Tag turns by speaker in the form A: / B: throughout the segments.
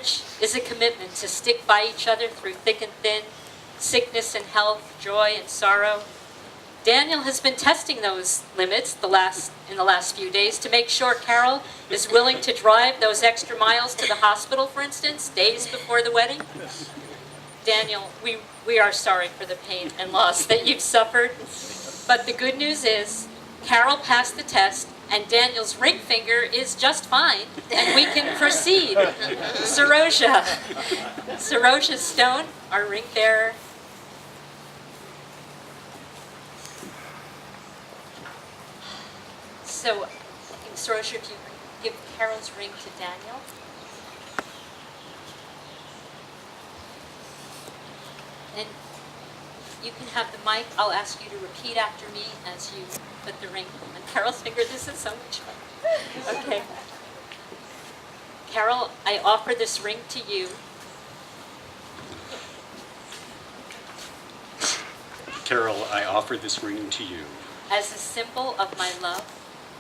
A: marriage is a commitment to stick by each other through thick and thin, sickness and health, joy and sorrow. Daniel has been testing those limits in the last few days to make sure Carol is willing to drive those extra miles to the hospital, for instance, days before the wedding. Daniel, we are sorry for the pain and loss that you've suffered, but the good news is Carol passed the test and Daniel's ring finger is just fine, and we can proceed. Saroja's stone, our ring bearer. So, I think, Saroja, if you give Carol's ring to Daniel. And you can have the mic. I'll ask you to repeat after me as you put the ring on Carol's finger. This is so much fun. Okay. Carol, I offer this ring to you.
B: Carol, I offer this ring to you
A: As a symbol of my love.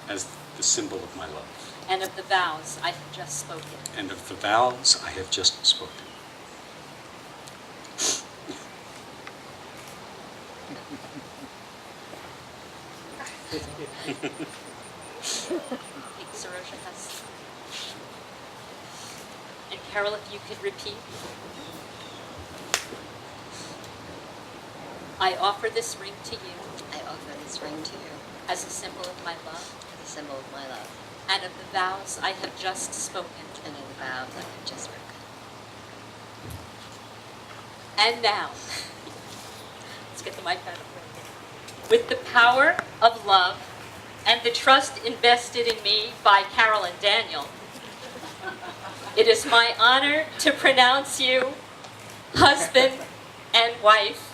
B: as the symbol of my love.
A: And of the vows I have just spoken.
B: And of the vows I have just spoken.
A: I think Saroja has. And Carol, if you could repeat. I offer this ring to you.
C: I offer this ring to you
A: As a symbol of my love.
C: as a symbol of my love
A: And of the vows I have just spoken.
C: and of the vows I have just spoken.
A: And now, let's get the mic out of the way. With the power of love and the trust invested in me by Carol and Daniel, it is my honor to pronounce you husband and wife.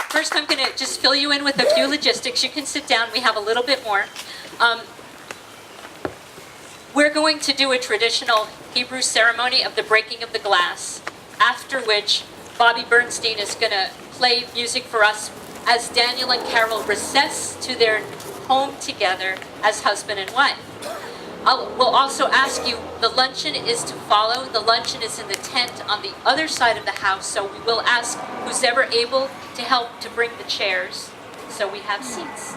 A: First, I'm going to just fill you in with a few logistics. You can sit down. We have a little bit more. We're going to do a traditional Hebrew ceremony of the breaking of the glass, after which Bobby Bernstein is going to play music for us as Daniel and Carol recess to their home together as husband and wife. We'll also ask you, the luncheon is to follow. The luncheon is in the tent on the other side of the house, so we will ask who's ever able to help to bring the chairs so we have seats.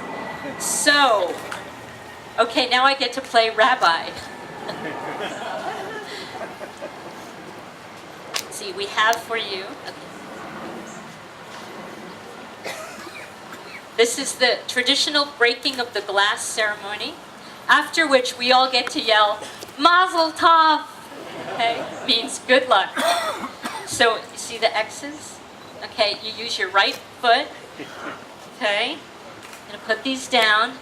A: So, okay, now I get to play rabbi. See, we have for you. This is the traditional breaking of the glass ceremony. After which we all get to yell, Mazel Tov, okay, means good luck. So, you see the X's? Okay, you use your right foot, okay, I'm gonna put these down.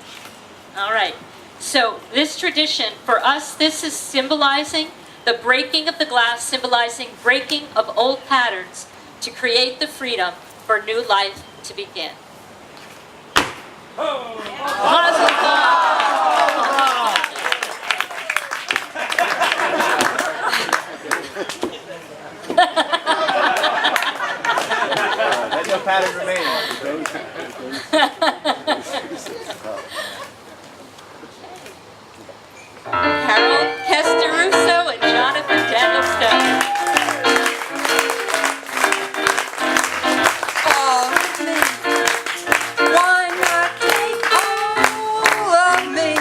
A: All right, so this tradition, for us, this is symbolizing the breaking of the glass, symbolizing breaking of old patterns to create the freedom for new life to begin. Mazel Tov!
D: Let no pattern remain.
A: Carol Kester Russo and Jonathan Daniel Stone.
E: Why not take all of me?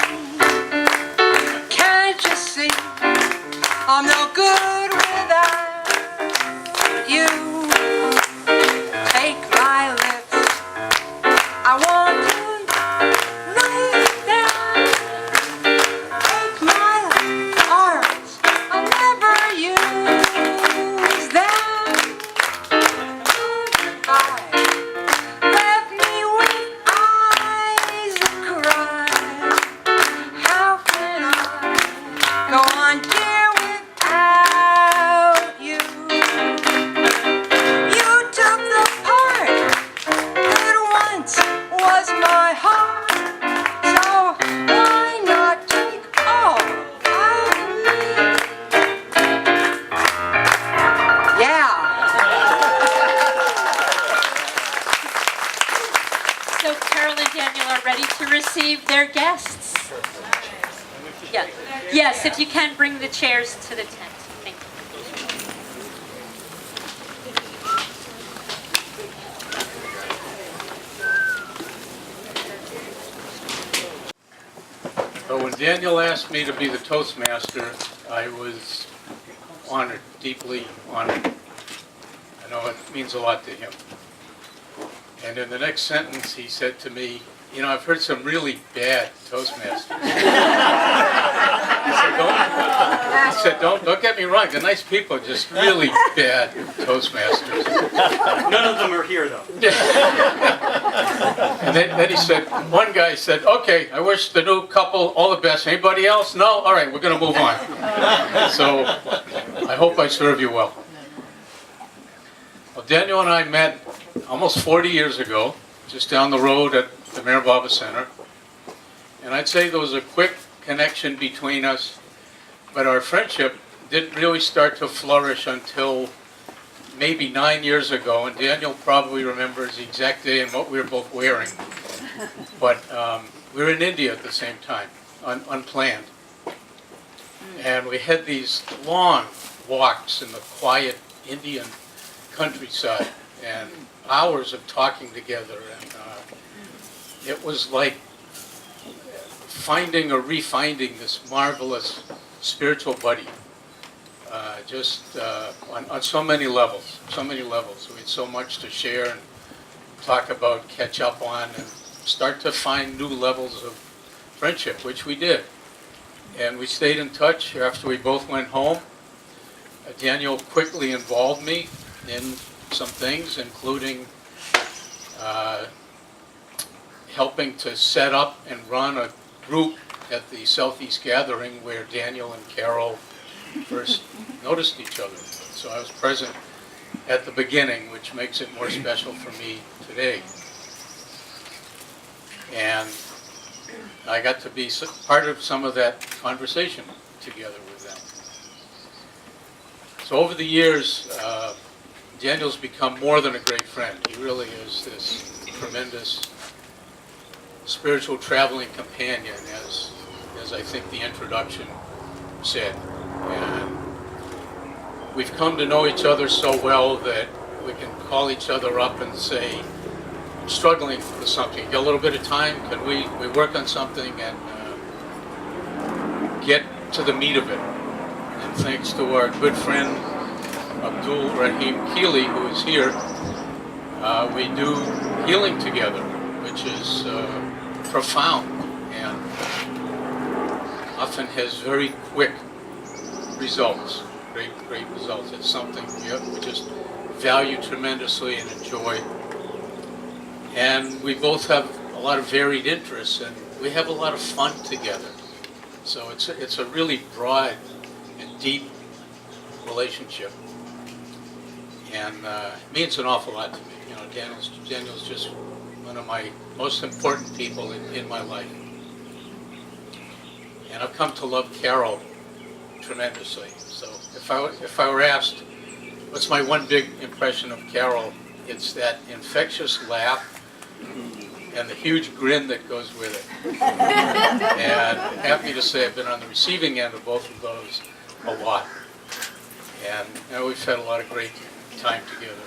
E: Can't you see I'm no good without you? Take my lips, I want
A: Daniel are ready to receive their guests. Yeah. Yes, if you can bring the chairs to the tent. Thank you.
F: So when Daniel asked me to be the Toastmaster, I was honored, deeply honored. I know it means a lot to him. And in the next sentence, he said to me, "You know, I've heard some really bad Toastmasters." He said, don't get me wrong, the nice people are just really bad Toastmasters.
G: None of them are here, though.
F: And then he said, one guy said, "Okay, I wish the new couple all the best. Anybody else? No? All right, we're going to move on." So I hope I serve you well. Well, Daniel and I met almost 40 years ago, just down the road at the Maribaba Center. And I'd say there was a quick connection between us, but our friendship didn't really start to flourish until maybe 9 years ago, and Daniel probably remembers the exact day and what we were both wearing. But we were in India at the same time, unplanned. And we had these long walks in the quiet Indian countryside and hours of talking together. And it was like finding or refinding this marvelous spiritual buddy. On so many levels, We had so much to share and talk about, catch up on, and start to find new levels of friendship, which we did. And we stayed in touch after we both went home. Daniel quickly involved me in some things, including helping to set up and run a group at the Southeast Gathering where Daniel and Carol first noticed each other. So I was present at the beginning, which makes it more special for me today. And I got to be part of some of that conversation together with them. So over the years, Daniel's become more than a great friend. He really is this tremendous spiritual traveling companion, as I think the introduction said. And we've come to know each other so well that we can call each other up and say, "I'm struggling with something. Got a little bit of time? Can we work on something and get to the meat of it?" And thanks to our good friend Abdul Rahim Keeley, who is here, we do healing together, which is profound and often has very quick results, great results. It's something we just value tremendously and enjoy. And we both have a lot of varied interests, and we have a lot of fun together. So it's a really broad and deep relationship, and it means an awful lot to me. You know, Daniel's just one of my most important people in my life. And I've come to love Carol tremendously. So if I were asked, what's my one big impression of Carol, it's that infectious laugh and the huge grin that goes with it. And I'm happy to say I've been on the receiving end of both of those a lot. And we've had a lot of great time together.